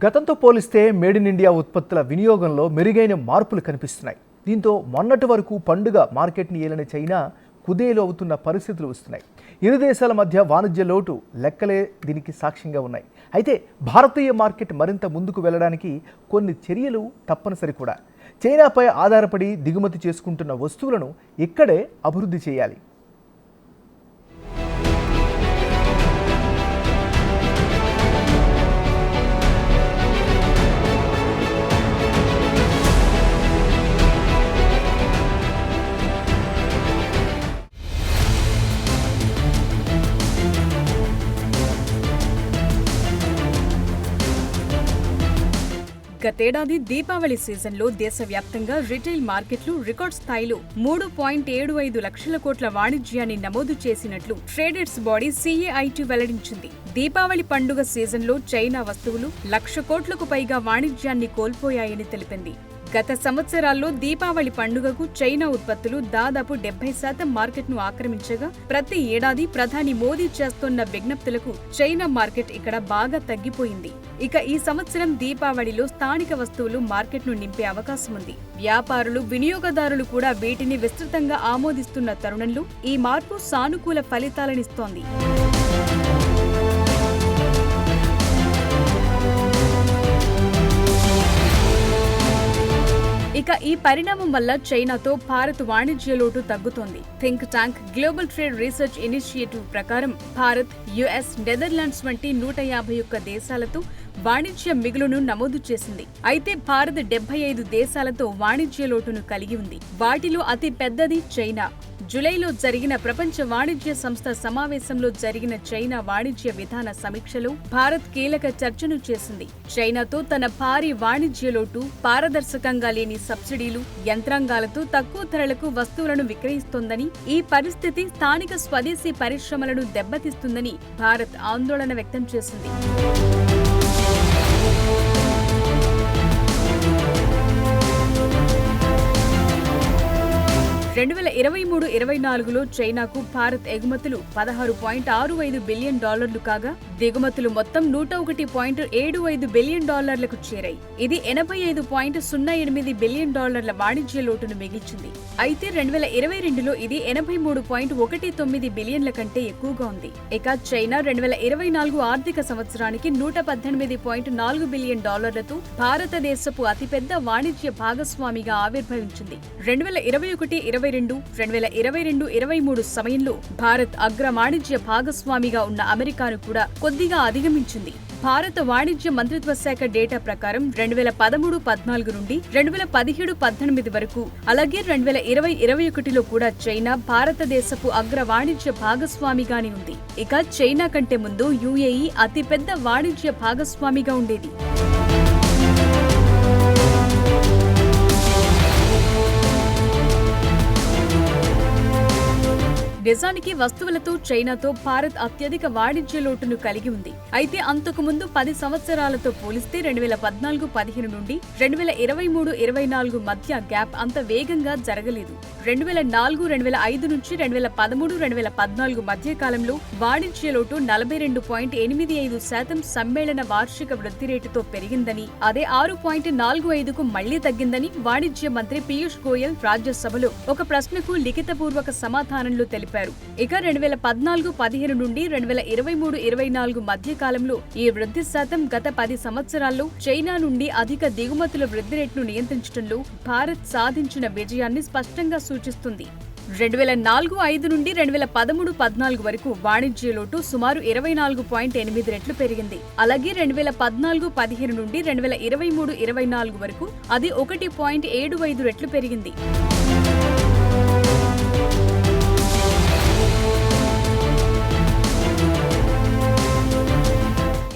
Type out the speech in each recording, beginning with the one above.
గతంతో పోలిస్తే made in India ఉత్పత్తుల వినియోగంలో మెరుగైన మార్పులు కనిపిస్తున్నాయి. దీంతో మొన్నటి వరకు పండుగ మార్కెట్ని ఏలిన చైనా కుదేలు అవుతున్న పరిస్థితులు వస్తున్నాయి. ఇరు దేశాల మధ్య వాణిజ్య లోటు లెక్కలే దీనికి సాక్ష్యంగా ఉన్నాయి. అయితే భారతీయ మార్కెట్ మరింత ముందుకు వెళ్ళడానికి కొన్ని చర్యలు తప్పనిసరి కూడా. చైనాపై ఆధారపడి దిగుమతి చేసుకుంటున్న వస్తువులను ఇక్కడే అభివృద్ధి చేయాలి. గతేడాది దీపావళి సీజన్లో దేశవ్యాప్తంగా రిటైల్ మార్కెట్లు రికార్డ్ స్థాయిలో 3.75 లక్షల కోట్ల వాణిజ్యాన్ని నమోదు చేసినట్లు ట్రేడర్స్ బాడీ CAIT వెల్లడించింది. దీపావళి పండుగ సీజన్లో చైనా వస్తువులు 1,00,000 కోట్లకు పైగా వాణిజ్యాన్ని కోల్పోయాయని తెలిపింది. గత సంవత్సరాల్లో దీపావళి పండుగకు చైనా ఉత్పత్తులు దాదాపు 70% మార్కెట్ను ఆక్రమించగా ప్రతి ఏడాది ప్రధాని మోదీ చేస్తున్న విజ్ఞప్తులకు చైనా మార్కెట్ ఇక్కడ బాగా తగ్గిపోయింది. ఇక ఈ సంవత్సరం దీపావళిలో స్థానిక వస్తువులు మార్కెట్ను నింపే అవకాశం ఉంది. వ్యాపారులు, వినియోగదారులు కూడా వీటిని విస్తృతంగా ఆమోదిస్తున్న తరుణంలో ఈ మార్పు సానుకూల ఫలితాలనిస్తోంది. ఇక ఈ పరిణామం వల్ల చైనాతో భారత్ వాణిజ్య లోటు తగ్గుతోంది. Think tank global trade research initiative ప్రకారం భారత్, US, నెదర్లాండ్స్ వంటి 151 దేశాలతో వాణిజ్య మిగులును నమోదు చేసింది. అయితే భారత్ 75 దేశాలతో వాణిజ్య లోటును కలిగి ఉంది. వాటిలో అతి పెద్దది చైనా. జూలైలో జరిగిన ప్రపంచ వాణిజ్య సంస్థ సమావేశంలో జరిగిన చైనా వాణిజ్య విధాన సమీక్షలో భారత్ కీలక చర్చను చేసింది. చైనాతో తన భారీ వాణిజ్య లోటు, పారదర్శకంగా లేని సబ్సిడీలు, యంత్రాంగాలతో తక్కువ ధరలకు వస్తువులను విక్రయిస్తోందని, ఈ పరిస్థితి స్థానిక స్వదేశీ పరిశ్రమలను దెబ్బతీస్తుందని భారత్ ఆందోళన వ్యక్తం చేసింది. 2023-24లో చైనాకు భారత్ ఎగుమతులు $16.65 బిలియన్ కాగా దిగుమతులు మొత్తం $101.75 బిలియన్ చేరాయి. ఇది $85.08 బిలియన్ వాణిజ్య లోటును మిగిల్చింది. అయితే 2022లో ఇది $83.19 బిలియన్ల కంటే ఎక్కువగా ఉంది. ఇక చైనా 2024 ఆర్థిక సంవత్సరానికి $118.4 బిలియన్ తో భారతదేశపు అతిపెద్ద వాణిజ్య భాగస్వామిగా ఆవిర్భవించింది. 2021-22 సమయంలో భారత్ అగ్ర వాణిజ్య భాగస్వామిగా ఉన్న అమెరికాను కూడా కొద్దిగా అధిగమించింది. భారత వాణిజ్య మంత్రిత్వ శాఖ డేటా ప్రకారం 2013-14 నుండి 2017-18 వరకు, అలాగే 2020-21లో కూడా చైనా భారతదేశపు అగ్ర వాణిజ్య భాగస్వామిగానే ఉంది. ఇక చైనా కంటే ముందు UAE అతిపెద్ద వాణిజ్య భాగస్వామిగా ఉండేది. నిజానికి వస్తువులతో చైనాతో భారత్ అత్యధిక వాణిజ్య లోటును కలిగి ఉంది. అయితే అంతకు ముందు 10 సంవత్సరాలతో పోలిస్తే 2014-15 నుండి 2023-24 మధ్య గ్యాప్ అంత వేగంగా జరగలేదు. 2004-2005 నుంచి 2013-2014 మధ్య కాలంలో వాణిజ్య లోటు 42.85% సమ్మేళన వార్షిక వృద్ధి రేటుతో పెరిగిందని, అదే 6.45కు మళ్లీ తగ్గిందని వాణిజ్య మంత్రి పీయూష్ గోయల్ రాజ్యసభలో ఒక ప్రశ్నకు లిఖితపూర్వక సమాధానంలో తెలిపారు. ఇక 2014-15 నుండి 2023-24 మధ్య కాలంలో ఈ వృద్ధి శాతం గత 10 సంవత్సరాల్లో చైనా నుండి అధిక దిగుమతుల వృద్ధి రేటును నియంత్రించడంలో భారత్ సాధించిన విజయాన్ని స్పష్టంగా సూచిస్తుంది. 2004-05 నుండి 2013-14 వరకు వాణిజ్య లోటు సుమారు 24.8 రెట్లు పెరిగింది. అలాగే 2014-15 నుండి 2023-24 వరకు అది 1.75 రెట్లు పెరిగింది.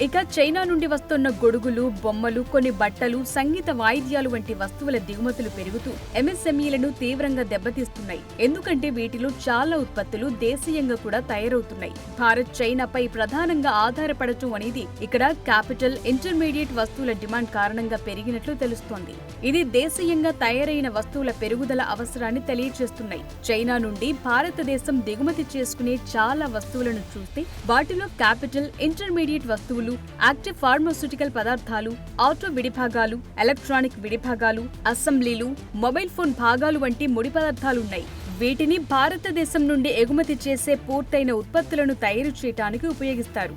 ఇక చైనా నుండి వస్తున్న గొడుగులు, బొమ్మలు, కొన్ని బట్టలు, సంగీత వాయిద్యాలు వంటి వస్తువుల దిగుమతులు పెరుగుతూ MSMEలను తీవ్రంగా దెబ్బతీస్తున్నాయి. ఎందుకంటే వీటిలో చాలా ఉత్పత్తులు దేశీయంగా కూడా తయారవుతున్నాయి. భారత్ చైనాపై ప్రధానంగా ఆధారపడటం అనేది ఇక్కడ క్యాపిటల్, ఇంటర్మీడియట్ వస్తువుల డిమాండ్ కారణంగా పెరిగినట్లు తెలుస్తోంది. ఇది దేశీయంగా తయారైన వస్తువుల పెరుగుదల అవసరాన్ని తెలియజేస్తున్నాయి. చైనా నుండి భారతదేశం దిగుమతి చేసుకునే చాలా వస్తువులను చూస్తే వాటిలో క్యాపిటల్, ఇంటర్మీడియట్ వస్తువులు, వస్తువులు, యాక్టివ్ ఫార్మాస్యూటికల్ పదార్థాలు, ఆటో విడిభాగాలు, ఎలక్ట్రానిక్ విడిభాగాలు, అసెంబ్లీలు, మొబైల్ ఫోన్ భాగాలు వంటి ముడి పదార్థాలున్నాయి. వీటిని భారతదేశం నుండి ఎగుమతి చేసే పూర్తయిన ఉత్పత్తులను తయారు చేయడానికి ఉపయోగిస్తారు.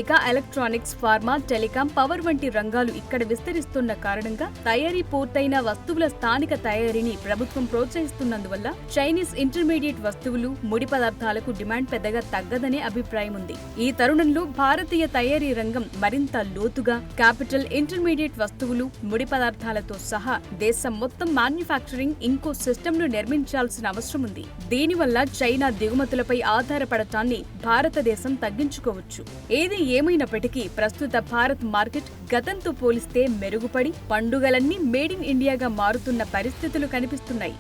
ఇక ఎలక్ట్రానిక్స్, ఫార్మా, టెలికాం, పవర్ వంటి రంగాలు ఇక్కడ విస్తరిస్తున్న కారణంగా తయారీ పూర్తయిన వస్తువుల స్థానిక తయారీని ప్రభుత్వం ప్రోత్సహిస్తున్నందువల్ల చైనీస్ ఇంటర్మీడియట్ వస్తువులు, ముడి పదార్థాలకు డిమాండ్ పెద్దగా తగ్గదనే అభిప్రాయం ఉంది. ఈ తరుణంలో భారతీయ తయారీ రంగం మరింత లోతుగా క్యాపిటల్, ఇంటర్మీడియట్ వస్తువులు, ముడి పదార్థాలతో సహా దేశం మొత్తం మ్యానుఫ్యాక్చరింగ్ ఇంకో సిస్టమ్ను నిర్మించాల్సిన అవసరం ఉంది. దీనివల్ల చైనా దిగుమతులపై ఆధారపడటాన్ని భారతదేశం తగ్గించుకోవచ్చు. ఏది ఏమైనప్పటికీ ప్రస్తుత భారత్ మార్కెట్ గతంతో పోలిస్తే మెరుగుపడి పండుగలన్నీ మేడ్ ఇన్ ఇండియాగా మారుతున్న పరిస్థితులు కనిపిస్తున్నాయి.